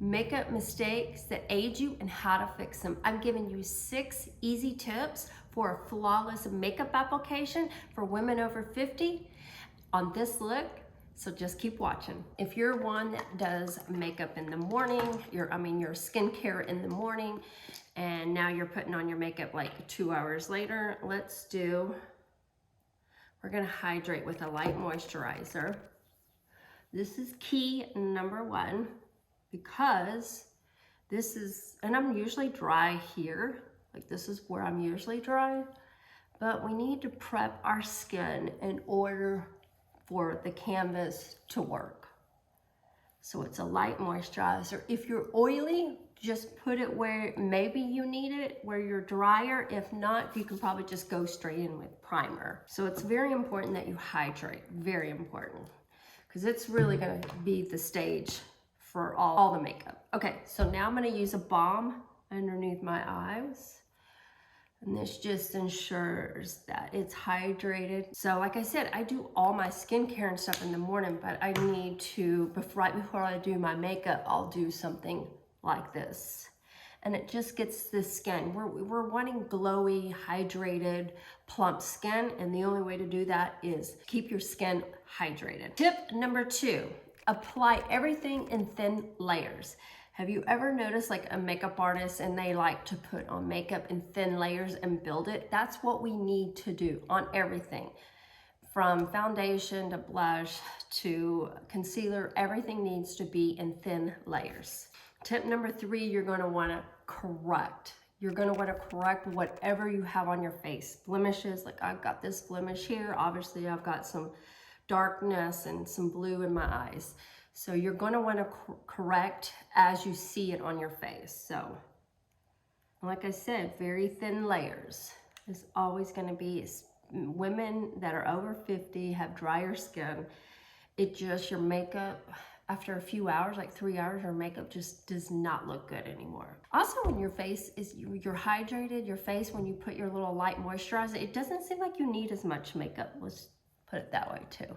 makeup mistakes that age you and how to fix them. I'm giving you 6 easy tips for a flawless makeup application for women over 50 on this look. So just keep watching. If you're one that does makeup in the morning, your skincare in the morning, and now you're putting on your makeup like 2 hours later, we're gonna hydrate with a light moisturizer. This is key number 1, because and I'm usually dry here, like this is where I'm usually dry, but we need to prep our skin in order for the canvas to work. So it's a light moisturizer. If you're oily, just put it where maybe you need it, where you're drier. If not, you can probably just go straight in with primer. So it's very important that you hydrate, very important, because it's really gonna be the stage for all the makeup. Okay, so now I'm gonna use a balm underneath my eyes. And this just ensures that it's hydrated. So like I said, I do all my skincare and stuff in the morning, but I need to, right before I do my makeup, I'll do something like this. And it just gets the skin. We're wanting glowy, hydrated, plump skin, and the only way to do that is keep your skin hydrated. Tip number 2, apply everything in thin layers. Have you ever noticed like a makeup artist and they like to put on makeup in thin layers and build it? That's what we need to do on everything. From foundation to blush to concealer, everything needs to be in thin layers. Tip number 3, you're gonna wanna correct. You're gonna wanna correct whatever you have on your face. Blemishes, like I've got this blemish here. Obviously I've got some darkness and some blue in my eyes. So you're going to want to correct as you see it on your face. So like I said, very thin layers is always going to be. Women that are over 50 have drier skin. Your makeup, after a few hours, like 3 hours, your makeup just does not look good anymore. Also, when your face is, you're hydrated, your face, when you put your little light moisturizer, it doesn't seem like you need as much makeup. Let's put it that way too.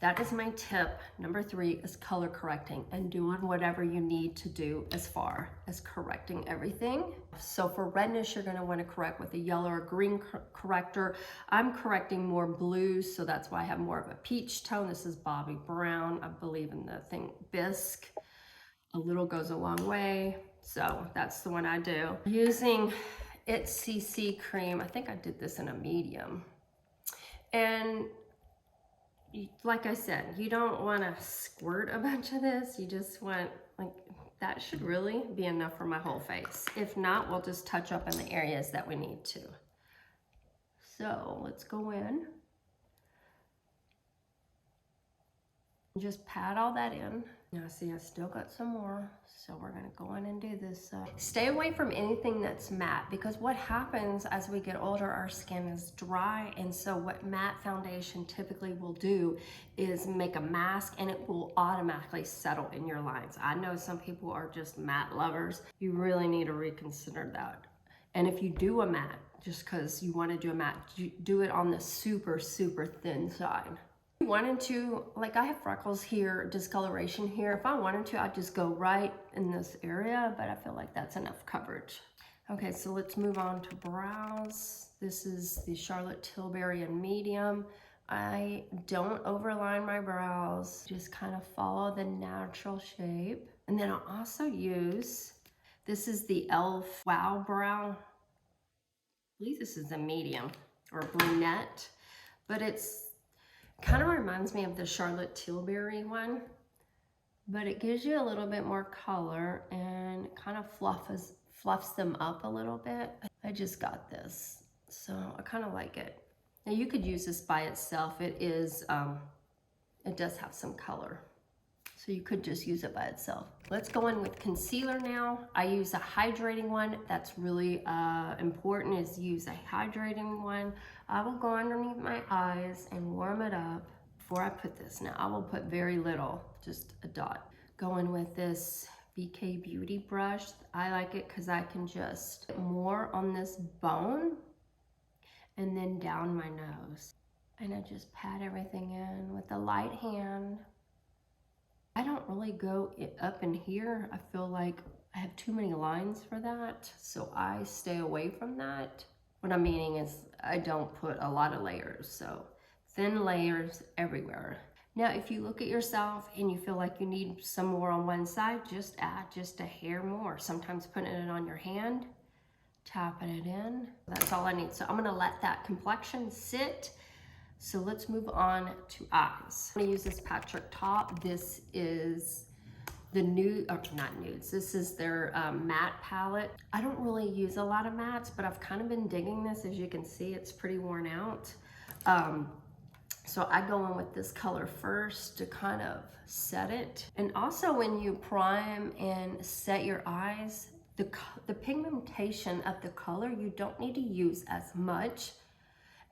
That is my tip. Number 3 is color correcting and doing whatever you need to do as far as correcting everything. So for redness, you're gonna wanna correct with a yellow or green corrector. I'm correcting more blues, so that's why I have more of a peach tone. This is Bobbi Brown. I believe in the thing Bisque. A little goes a long way. So that's the one I do. Using It's CC cream. I think I did this in a medium. And like I said, you don't want to squirt a bunch of this. You just want, like, that should really be enough for my whole face. If not, we'll just touch up in the areas that we need to. So let's go in. Just pat all that in. Now see, I still got some more, so we're gonna go in and do this. Stay away from anything that's matte, because what happens as we get older, our skin is dry, and so what matte foundation typically will do is make a mask, and it will automatically settle in your lines. I know some people are just matte lovers. You really need to reconsider that. And if you do a matte, just because you want to do a matte, do it on the super, super thin side. If I wanted to, like I have freckles here, discoloration here. If I wanted to, I'd just go right in this area, but I feel like that's enough coverage. Okay, so let's move on to brows. This is the Charlotte Tilbury in medium. I don't overline my brows, just kind of follow the natural shape. And then I'll also use, this is the e.l.f. Wow Brow. I believe this is a medium or a brunette, but it's kind of reminds me of the Charlotte Tilbury one, but it gives you a little bit more color and kind of fluffs them up a little bit. I just got this, so I kind of like it. Now you could use this by itself. It does have some color, so you could just use it by itself. Let's go in with concealer now. I use a hydrating one. That's really important, is use a hydrating one. I will go underneath my eyes and warm it up before I put this. Now I will put very little, just a dot. Go in with this BK Beauty brush. I like it because I can just put more on this bone and then down my nose. And I just pat everything in with a light hand. I don't really go up in here. I feel like I have too many lines for that, so I stay away from that. What I'm meaning is I don't put a lot of layers, so thin layers everywhere. Now, if you look at yourself and you feel like you need some more on one side, just add just a hair more. Sometimes putting it on your hand, tapping it in. That's all I need. So I'm gonna let that complexion sit. So let's move on to eyes. I'm gonna use this Patrick top. This is the nude, or not nudes, this is their matte palette. I don't really use a lot of mattes, but I've kind of been digging this. As you can see, it's pretty worn out. So I go in with this color first to kind of set it. And also when you prime and set your eyes, the pigmentation of the color, you don't need to use as much,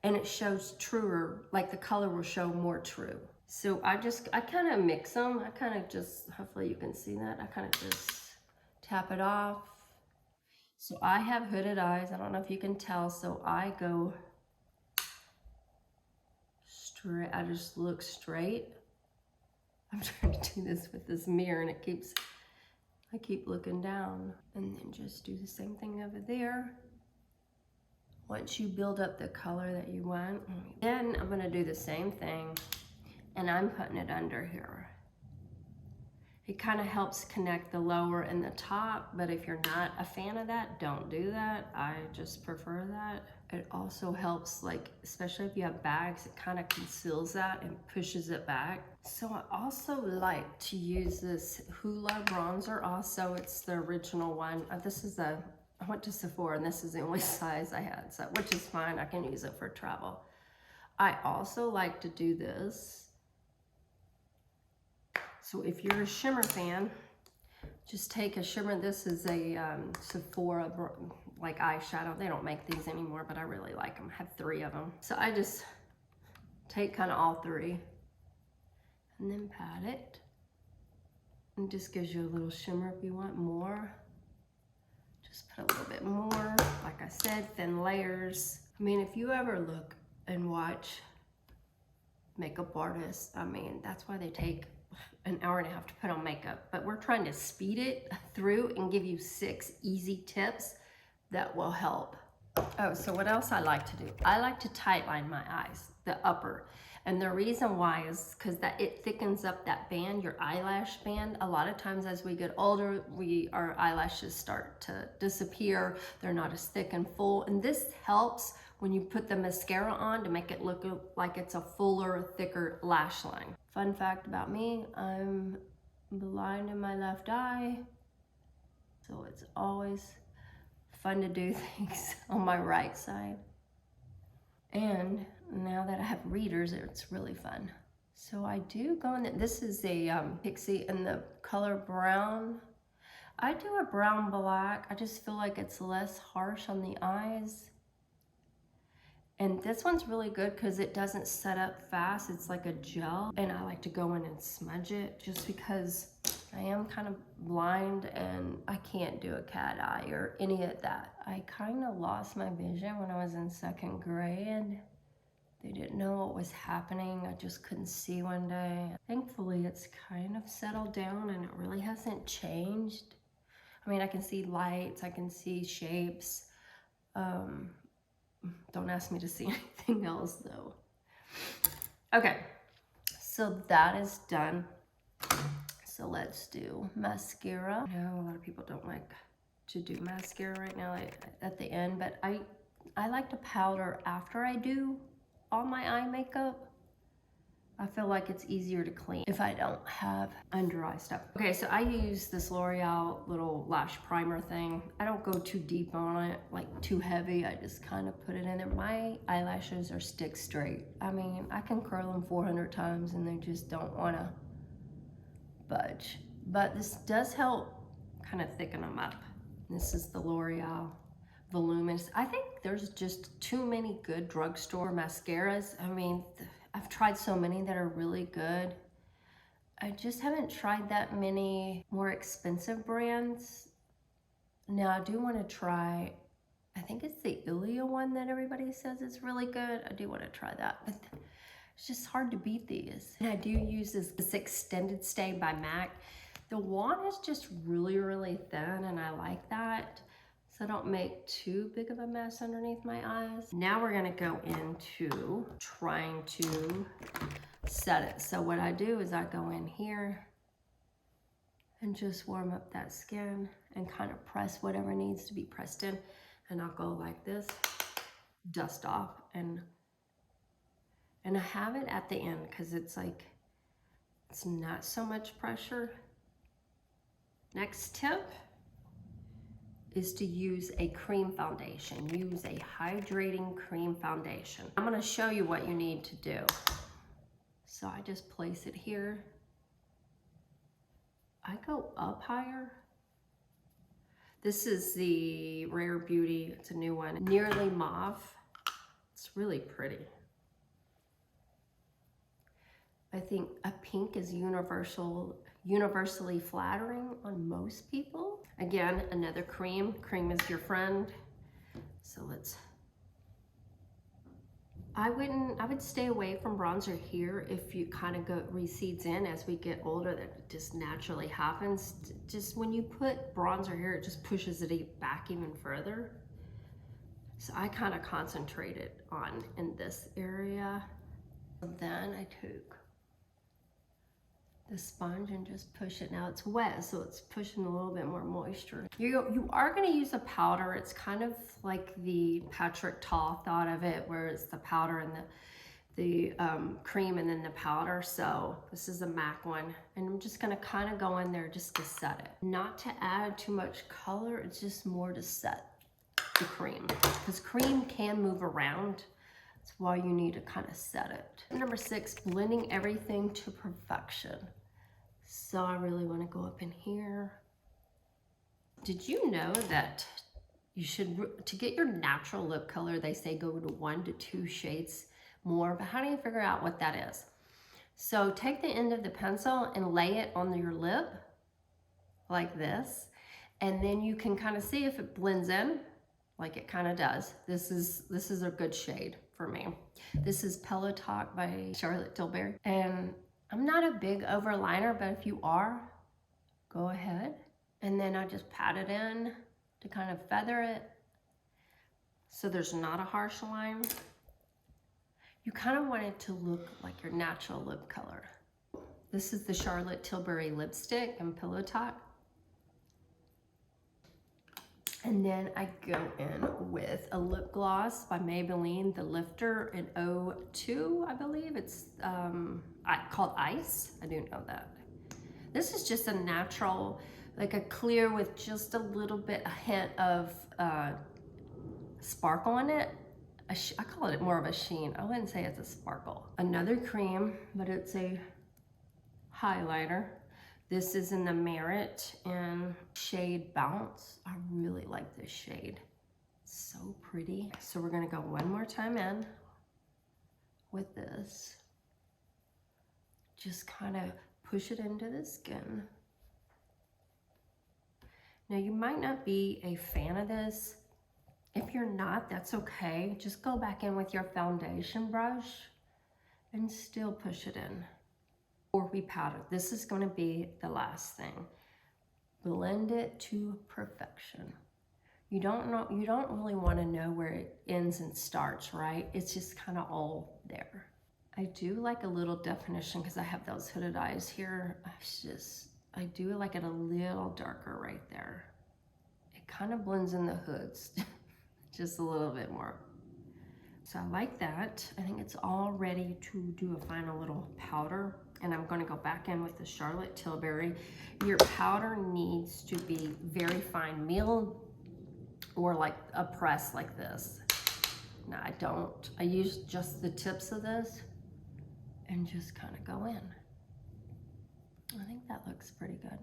and it shows truer, like the color will show more true. So I kind of mix them. I kind of just, hopefully you can see that. I kind of just tap it off. So I have hooded eyes. I don't know if you can tell. So I go straight. I just look straight. I'm trying to do this with this mirror and I keep looking down. And then just do the same thing over there. Once you build up the color that you want, then I'm gonna do the same thing, and I'm putting it under here. It kind of helps connect the lower and the top, but if you're not a fan of that, don't do that. I just prefer that. It also helps, like, especially if you have bags, it kind of conceals that and pushes it back. So I also like to use this Hoola bronzer also. It's the original one. I went to Sephora and this is the only size I had, so which is fine. I can use it for travel. I also like to do this. So if you're a shimmer fan, just take a shimmer. This is a Sephora like eyeshadow. They don't make these anymore, but I really like them. I have 3 of them. So I just take kind of all 3 and then pat it. And just gives you a little shimmer if you want more. Just put a little bit more. Like I said, thin layers. I mean, if you ever look and watch makeup artists, I mean, that's why they take an hour and a half to put on makeup. But we're trying to speed it through and give you 6 easy tips that will help. Oh, so what else I like to do? I like to tightline my eyes, the upper. And the reason why is because it thickens up that band, your eyelash band. A lot of times as we get older, our eyelashes start to disappear. They're not as thick and full. And this helps when you put the mascara on to make it look like it's a fuller, thicker lash line. Fun fact about me, I'm blind in my left eye. So it's always fun to do things on my right side. And now that I have readers, it's really fun. So I do go in, this is a Pixie in the color brown. I do a brown black. I just feel like it's less harsh on the eyes. And this one's really good because it doesn't set up fast. It's like a gel. And I like to go in and smudge it just because I am kind of blind and I can't do a cat eye or any of that. I kind of lost my vision when I was in 2nd grade. They didn't know what was happening. I just couldn't see one day. Thankfully, it's kind of settled down and it really hasn't changed. I mean, I can see lights, I can see shapes. Don't ask me to see anything else though. Okay, so that is done. So let's do mascara. I know a lot of people don't like to do mascara right now at the end, but I like to powder after I do all my eye makeup. I feel like it's easier to clean if I don't have under eye stuff. Okay, so I use this L'Oreal little lash primer thing. I don't go too deep on it, like too heavy. I just kind of put it in there. My eyelashes are stick straight. I mean, I can curl them 400 times and they just don't want to budge. But this does help kind of thicken them up. This is the L'Oreal Voluminous. I think there's just too many good drugstore mascaras. I mean, I've tried so many that are really good. I just haven't tried that many more expensive brands. Now I do want to try, I think it's the Ilia one that everybody says is really good. I do want to try that. But It's just hard to beat these. And I do use this Extended Stay by MAC. The wand is just really, really thin, and I like that. So I don't make too big of a mess underneath my eyes. Now we're gonna go into trying to set it. So what I do is I go in here and just warm up that skin and kind of press whatever needs to be pressed in. And I'll go like this, dust off, and I have it at the end because it's like, it's not so much pressure. Next tip is to use a cream foundation. Use a hydrating cream foundation. I'm gonna show you what you need to do. So I just place it here. I go up higher. This is the Rare Beauty, it's a new one, Nearly Mauve. It's really pretty. I think a pink is universally flattering on most people. Again, another cream. Cream is your friend. So I would stay away from bronzer here if you kind of recedes in as we get older. That just naturally happens. Just when you put bronzer here, it just pushes it back even further. So I kind of concentrated on in this area. And then I took the sponge and just push it. Now it's wet, so it's pushing a little bit more moisture. You are gonna use a powder. It's kind of like the Patrick Ta thought of it, where it's the powder and the cream and then the powder. So this is a MAC one. And I'm just gonna kind of go in there just to set it. Not to add too much color, it's just more to set the cream. Because cream can move around. That's why you need to kind of set it. Number 6, blending everything to perfection. So I really want to go up in here. Did you know that you should, to get your natural lip color, they say go to 1 to 2 shades more, but how do you figure out what that is? So take the end of the pencil and lay it on your lip like this, and then you can kind of see if it blends in, like it kind of does. This is a good shade for me. This is Pillow Talk by Charlotte Tilbury. And I'm not a big overliner, but if you are, go ahead. And then I just pat it in to kind of feather it so there's not a harsh line. You kind of want it to look like your natural lip color. This is the Charlotte Tilbury lipstick in Pillow Talk. And then I go in with a lip gloss by Maybelline, the Lifter in 02, I believe. It's called Ice. I do know that. This is just a natural, like a clear with just a little bit, a hint of sparkle in it. I call it more of a sheen. I wouldn't say it's a sparkle. Another cream, but it's a highlighter. This is in the Merit in shade Bounce. I really like this shade. It's so pretty. So we're gonna go one more time in with this. Just kind of push it into the skin. Now you might not be a fan of this. If you're not, that's okay. Just go back in with your foundation brush and still push it in. Or we powder. This is going to be the last thing. Blend it to perfection. You don't really want to know where it ends and starts, right? It's just kind of all there. I do like a little definition because I have those hooded eyes here. I do like it a little darker right there. It kind of blends in the hoods just a little bit more. So I like that. I think it's all ready to do a final little powder. And I'm going to go back in with the Charlotte Tilbury. Your powder needs to be very fine milled or like a press like this. No, I don't. I use just the tips of this and just kind of go in. I think that looks pretty good.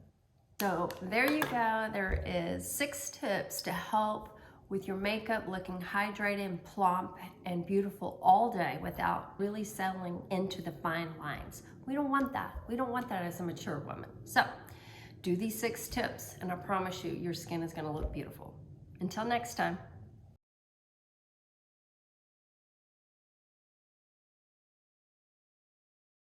So there you go. There is 6 tips to help with your makeup looking hydrated, plump, and beautiful all day without really settling into the fine lines. We don't want that. We don't want that as a mature woman. So do these 6 tips and I promise you your skin is gonna look beautiful. Until next time.